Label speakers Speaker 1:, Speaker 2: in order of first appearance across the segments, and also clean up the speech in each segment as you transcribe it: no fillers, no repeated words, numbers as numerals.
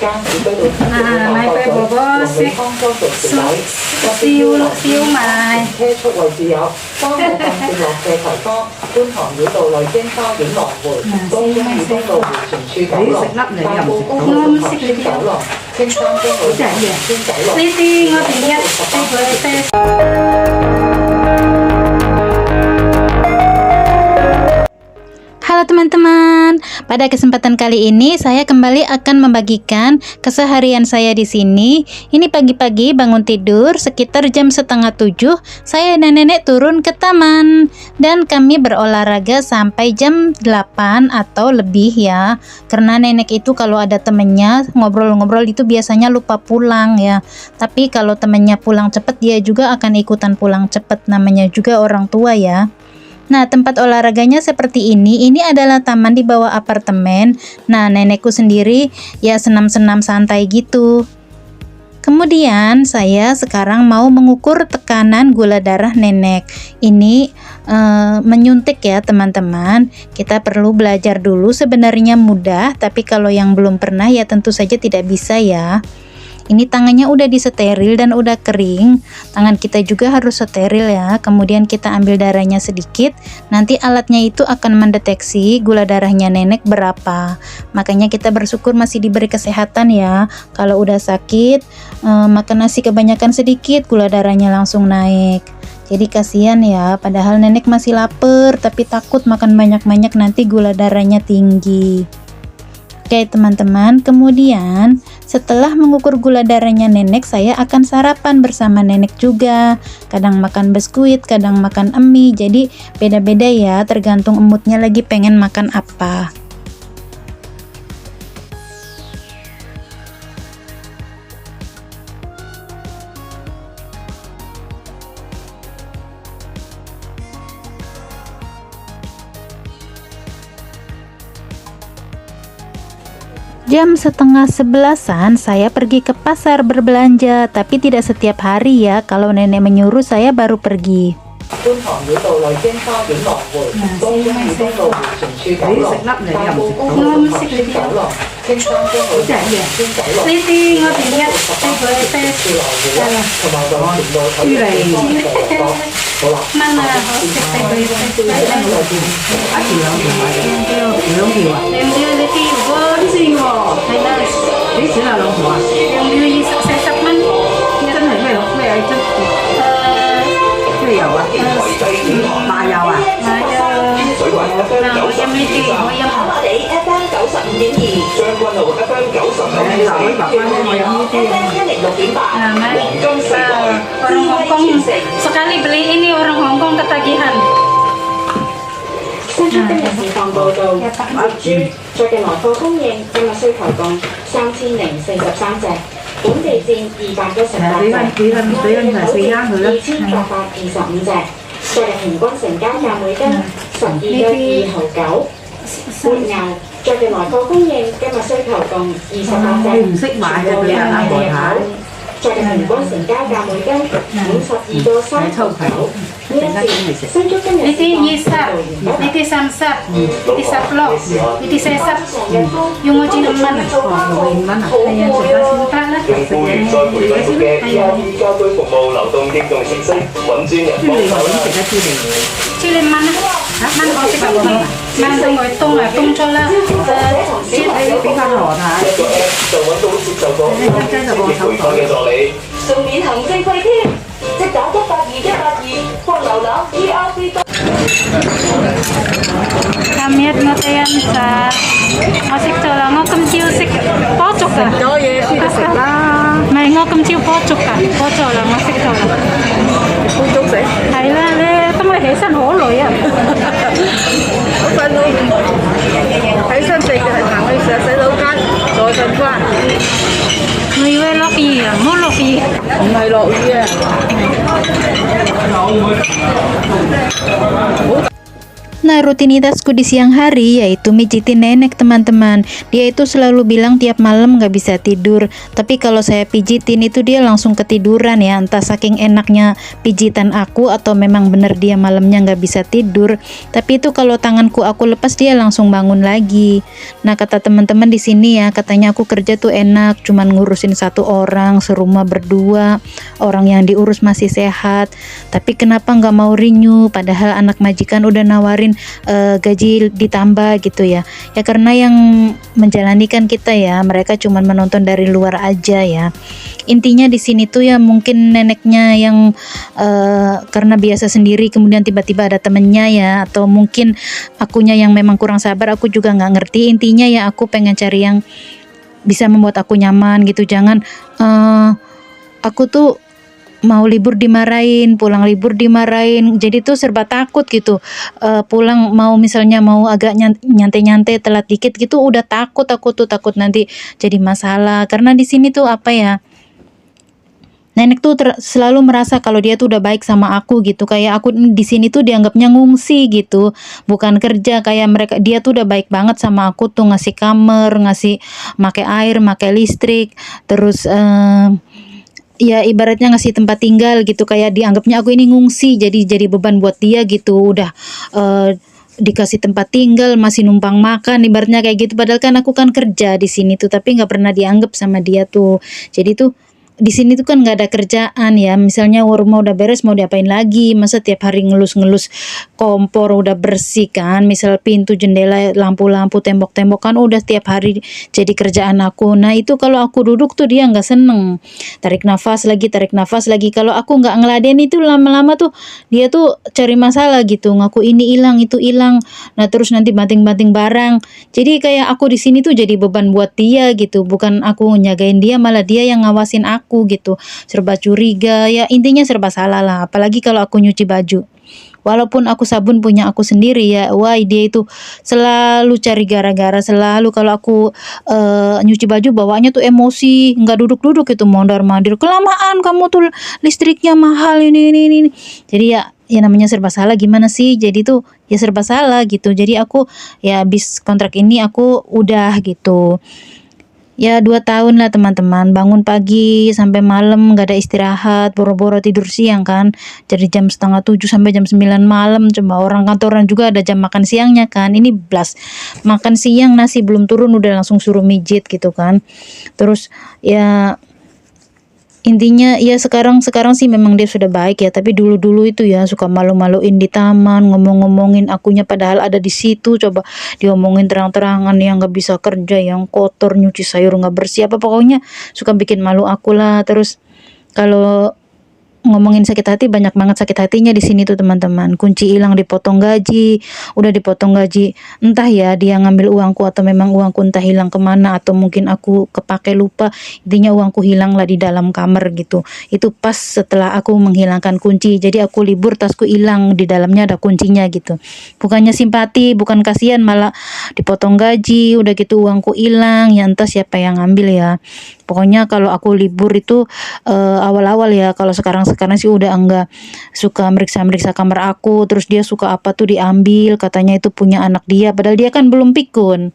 Speaker 1: 咪俾婆婆食燒賣。
Speaker 2: 車出位置有江澳幹線落斜葵芳、觀塘繞道麗晶花園來回、東涌裕東路迴旋處九龍、大埔公路合村九龍、青山公路合村九龍。
Speaker 1: 呢啲我哋一俾佢啡。
Speaker 3: Halo teman-teman, pada kesempatan kali ini saya kembali akan membagikan keseharian saya di sini. Ini pagi-pagi bangun tidur sekitar jam setengah 7, saya dan nenek turun ke taman dan kami berolahraga sampai jam 8 atau lebih ya. Karena nenek itu kalau ada temennya ngobrol-ngobrol itu biasanya lupa pulang ya. Tapi kalau temennya pulang cepat dia juga akan ikutan pulang cepat, namanya juga orang tua ya. Nah, tempat olahraganya seperti ini adalah taman di bawah apartemen. Nah, nenekku sendiri ya senam-senam santai gitu. Kemudian saya sekarang mau mengukur tekanan gula darah nenek. Ini menyuntik ya teman-teman. Kita perlu belajar dulu, sebenarnya mudah, tapi kalau yang belum pernah ya tentu saja tidak bisa ya. Ini tangannya udah disteril dan udah kering. Tangan kita juga harus steril ya. Kemudian kita ambil darahnya sedikit. Nanti alatnya itu akan mendeteksi gula darahnya nenek berapa. Makanya kita bersyukur masih diberi kesehatan ya. Kalau udah sakit, makan nasi kebanyakan sedikit, gula darahnya langsung naik. Jadi kasihan ya, padahal nenek masih lapar tapi takut makan banyak-banyak nanti gula darahnya tinggi. Oke teman-teman, kemudian setelah mengukur gula darahnya nenek, saya akan sarapan bersama nenek juga. Kadang makan biskuit, kadang makan mie, jadi beda-beda ya, tergantung moodnya lagi pengen makan apa. Jam setengah 11-an saya pergi ke pasar berbelanja, tapi tidak setiap hari ya, kalau nenek menyuruh saya baru pergi.
Speaker 2: 觀塘繞道麗晶花園來回、東涌裕東路迴旋處九龍、大埔公路合村九龍、青山公路合村九龍。
Speaker 1: 呢啲我哋一俾佢啡
Speaker 2: 來回同埋運前路睇嚟。好啦，
Speaker 1: 蚊啊，好食俾佢啡。
Speaker 4: 一條兩條買兩條啊！
Speaker 1: 兩條呢啲如果
Speaker 4: 先喎，
Speaker 1: 係啦，
Speaker 4: 幾錢啊兩條啊？
Speaker 1: 兩條40蚊。
Speaker 4: 真係咩真咩油啊？麻油啊？
Speaker 1: 買咗嗱，我飲呢啲，我飲
Speaker 5: 跑馬地 FM 95.2，將軍澳 FM 95.4，
Speaker 4: 嗱，我白翻我飲呢啲
Speaker 5: FM 106.8，
Speaker 1: Nah,
Speaker 5: 黃金時代，
Speaker 1: orang Hong Kong sekali beli ini orang Hong Kong ketagihan.
Speaker 6: 新出今日市況報導，業主最近來貨供應今日需求共3043隻，本地佔218隻，內地2825隻，昨日平均成交價每斤12.2毫9，活牛昨日來貨供應今日需求共28隻，全部有內地入口。昨日平均成交價每斤52.3毫9。呢一節新竹今日
Speaker 1: Ini 20, ini 30, ini 10, ini 40. Yung mo cinaman. Ayan, suka-suka lah.
Speaker 5: 用戶亦在培訓局嘅 ERP 家居服務流動應用程式揾專人幫手啦。
Speaker 1: Chilin mana? Man có cái bọc này. Man xong rồi tung cho là chiên ấy bị vào lò hả?
Speaker 5: 一個 App 就揾到接受過 ERP 培訓嘅助理。
Speaker 6: 仲免行政費添，即打182或瀏覽 ERP。
Speaker 1: Kami at natayan sa masik to lang ngo kemchiu sik pochok ka.
Speaker 4: 咗嘢先食啦，
Speaker 1: May ngo kemchiu pochok ka. Pochok lang masik to lang.
Speaker 4: 煲粥食，
Speaker 1: 係啦，你今日起身好累啊！
Speaker 4: 我瞓到起身食就係行去洗手間，再瞓翻，
Speaker 1: 我以為落雨啊，冇落雨。
Speaker 4: 唔係落雨啊。
Speaker 3: Nah, rutinitasku di siang hari yaitu mijitin nenek, teman-teman. Dia itu selalu bilang tiap malam nggak bisa tidur, tapi kalau saya pijitin itu dia langsung ketiduran ya, entah saking enaknya pijitan aku atau memang bener dia malamnya nggak bisa tidur. Tapi itu kalau tanganku aku lepas dia langsung bangun lagi. Nah, kata teman-teman di sini ya, katanya aku kerja tuh enak, cuman ngurusin satu orang, serumah berdua, orang yang diurus masih sehat. Tapi kenapa nggak mau renew, padahal anak majikan udah nawarin gaji ditambah gitu ya. Ya karena yang menjalani kan kita ya, mereka cuma menonton dari luar aja ya. Intinya di sini tuh ya mungkin neneknya yang karena biasa sendiri kemudian tiba-tiba ada temennya ya, atau mungkin akunya yang memang kurang sabar, aku juga nggak ngerti. Intinya ya aku pengen cari yang bisa membuat aku nyaman gitu. Jangan aku tuh mau libur dimarahin, pulang libur dimarahin, jadi tuh serba takut gitu. Pulang mau misalnya mau agak nyantai-nyantai telat dikit gitu udah takut, aku tuh takut nanti jadi masalah. Karena di sini tuh apa ya, nenek tuh selalu merasa kalau dia tuh udah baik sama aku gitu. Kayak aku di sini tuh dianggapnya ngungsi gitu, bukan kerja. Kayak mereka, dia tuh udah baik banget sama aku tuh, ngasih kamar, ngasih makai air, makai listrik, terus ya ibaratnya ngasih tempat tinggal gitu. Kayak dianggapnya aku ini ngungsi, jadi beban buat dia gitu. Udah dikasih tempat tinggal, masih numpang makan, ibaratnya kayak gitu. Padahal kan aku kan kerja di sini tuh, tapi nggak pernah dianggap sama dia tuh. Jadi tuh di sini tuh kan nggak ada kerjaan ya. Misalnya rumah udah beres mau diapain lagi, masa tiap hari ngelus-ngelus kompor udah bersih kan, misal pintu, jendela, lampu-lampu, tembok-tembok kan udah tiap hari jadi kerjaan aku. Nah itu kalau aku duduk tuh dia nggak seneng, tarik nafas lagi. Kalau aku nggak ngeladen itu lama-lama tuh dia tuh cari masalah gitu, ngaku ini hilang itu hilang. Nah terus nanti banting-banting barang. Jadi kayak aku di sini tuh jadi beban buat dia gitu, bukan aku nyagain dia, malah dia yang ngawasin aku gitu. Serba curiga ya, intinya serba salah lah. Apalagi kalau aku nyuci baju, walaupun aku sabun punya aku sendiri ya, wah dia itu selalu cari gara-gara. Selalu kalau aku nyuci baju bawaannya tuh emosi, nggak duduk-duduk itu, mondar-mandir, kelamaan kamu tuh listriknya mahal ini. Jadi ya namanya serba salah, gimana sih. Jadi tuh ya serba salah gitu. Jadi aku ya habis kontrak ini aku udah gitu. Ya 2 tahun lah teman-teman, bangun pagi sampai malam gak ada istirahat, boro-boro tidur siang kan, dari jam 6:30 sampai jam 9 malam. Coba orang kantoran juga ada jam makan siangnya kan, ini blast makan siang nasi belum turun udah langsung suruh mijit gitu kan. Terus ya intinya ya sekarang sih memang dia sudah baik ya, tapi dulu itu ya suka malu-maluin di taman, ngomong-ngomongin akunya padahal ada di situ. Coba diomongin terang-terangan, yang nggak bisa kerja, yang kotor, nyuci sayur nggak bersih, apa pokoknya suka bikin malu aku lah. Terus kalau ngomongin sakit hati, banyak banget sakit hatinya di sini tuh teman-teman. Kunci hilang, dipotong gaji, udah dipotong gaji, entah ya dia ngambil uangku atau memang uangku entah hilang kemana, atau mungkin aku kepake lupa. Intinya uangku hilang lah di dalam kamar gitu. Itu pas setelah aku menghilangkan kunci, jadi aku libur, tasku hilang, di dalamnya ada kuncinya gitu. Bukannya simpati, bukan kasihan, malah dipotong gaji, udah gitu uangku hilang, ya entah siapa yang ngambil ya. Pokoknya kalau aku libur itu awal-awal ya, kalau sekarang sih udah enggak, suka meriksa kamar aku. Terus dia suka apa tuh diambil, katanya itu punya anak dia, padahal dia kan belum pikun.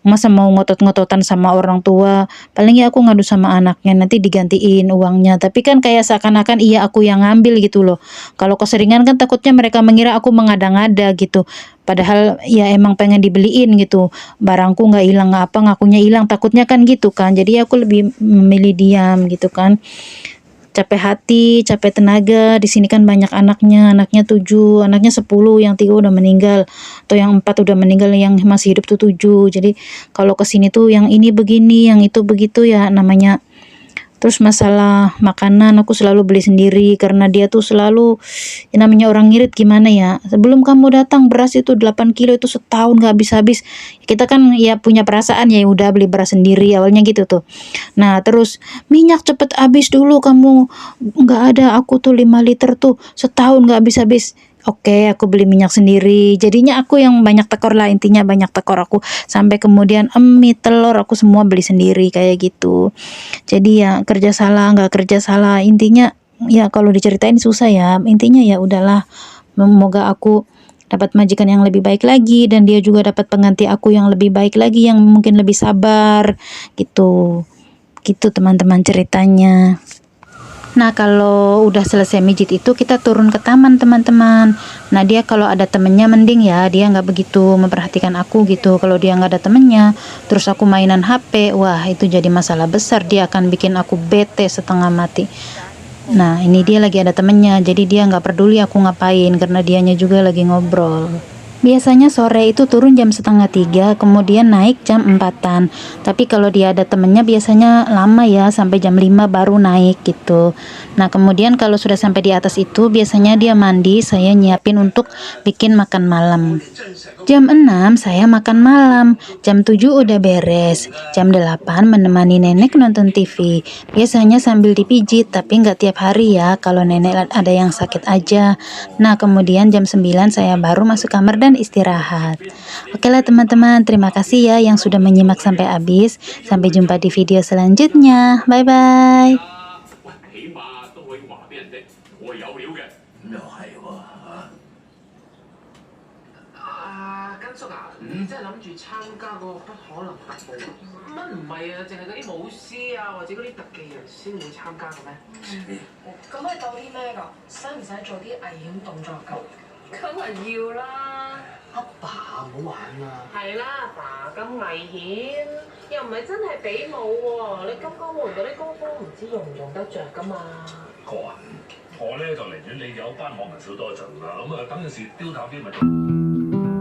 Speaker 3: Masa mau ngotot-ngototan sama orang tua, paling ya aku ngadu sama anaknya, nanti digantiin uangnya. Tapi kan kayak seakan-akan iya aku yang ngambil gitu loh. Kalau keseringan kan takutnya mereka mengira aku mengada-ngada gitu, padahal ya emang pengen dibeliin gitu, barangku nggak hilang nggak apa, ngakunya hilang, takutnya kan gitu kan. Jadi aku lebih memilih diam gitu kan. Capek hati, capek tenaga. Di sini kan banyak anaknya 7, anaknya 10, yang 3 udah meninggal, atau yang 4 udah meninggal, yang masih hidup tuh 7. Jadi kalau kesini tuh yang ini begini, yang itu begitu ya namanya. Terus masalah makanan aku selalu beli sendiri, karena dia tuh selalu ya namanya orang ngirit gimana ya. Sebelum kamu datang beras itu 8 kilo itu setahun gak habis-habis. Kita kan ya punya perasaan ya udah beli beras sendiri awalnya gitu tuh. Nah terus minyak cepet habis dulu kamu, nggak ada, aku tuh 5 liter tuh setahun gak habis-habis. Oke, aku beli minyak sendiri. Jadinya aku yang banyak tekor lah, intinya banyak tekor aku. Sampai kemudian mie, telur aku semua beli sendiri kayak gitu. Jadi ya kerja salah, nggak kerja salah. Intinya ya kalau diceritain susah ya. Intinya ya udahlah. Semoga aku dapat majikan yang lebih baik lagi, dan dia juga dapat pengganti aku yang lebih baik lagi, yang mungkin lebih sabar gitu. Gitu teman-teman ceritanya. Nah, kalau udah selesai mijit itu kita turun ke taman teman-teman. Nah, dia kalau ada temennya mending ya, dia nggak begitu memperhatikan aku gitu. Kalau dia nggak ada temennya, terus aku mainan HP, wah itu jadi masalah besar. Dia akan bikin aku bete setengah mati. Nah, ini dia lagi ada temennya, jadi dia nggak peduli aku ngapain karena dianya juga lagi ngobrol. Biasanya sore itu turun jam 2:30, kemudian naik jam 4-an. Tapi kalau dia ada temennya biasanya lama ya, sampai jam 5 baru naik gitu. Nah, kemudian kalau sudah sampai di atas itu, biasanya dia mandi, saya nyiapin untuk bikin makan malam. Jam 6 saya makan malam, jam 7 udah beres, jam 8 menemani nenek nonton TV. Biasanya sambil dipijit, tapi nggak tiap hari ya, kalau nenek ada yang sakit aja. Nah, kemudian jam 9 saya baru masuk kamar dan istirahat. Oke lah teman-teman, terima kasih ya yang sudah menyimak sampai habis. Sampai jumpa di video selanjutnya. Bye-bye.
Speaker 5: 起碼都可以話俾人哋，我係有料嘅。咁又係喎
Speaker 7: 啊，根叔啊，你真係諗住參加嗰個不可能特步啊？乜唔係啊？淨係嗰啲武師啊，或者嗰啲特技人先會參加嘅咩？
Speaker 8: 咁係鬥啲咩㗎？使唔使做啲危險動作㗎？
Speaker 7: 梗係要啦。
Speaker 8: 阿爸唔好玩啊！
Speaker 7: 係啦，阿爸咁危險，又唔係真係比武喎。你金剛門嗰啲功夫唔知用唔用得着㗎嘛？
Speaker 5: 個人，我咧就寧願你有班網民少多一陣啦。咁啊，等陣時丟淡啲咪。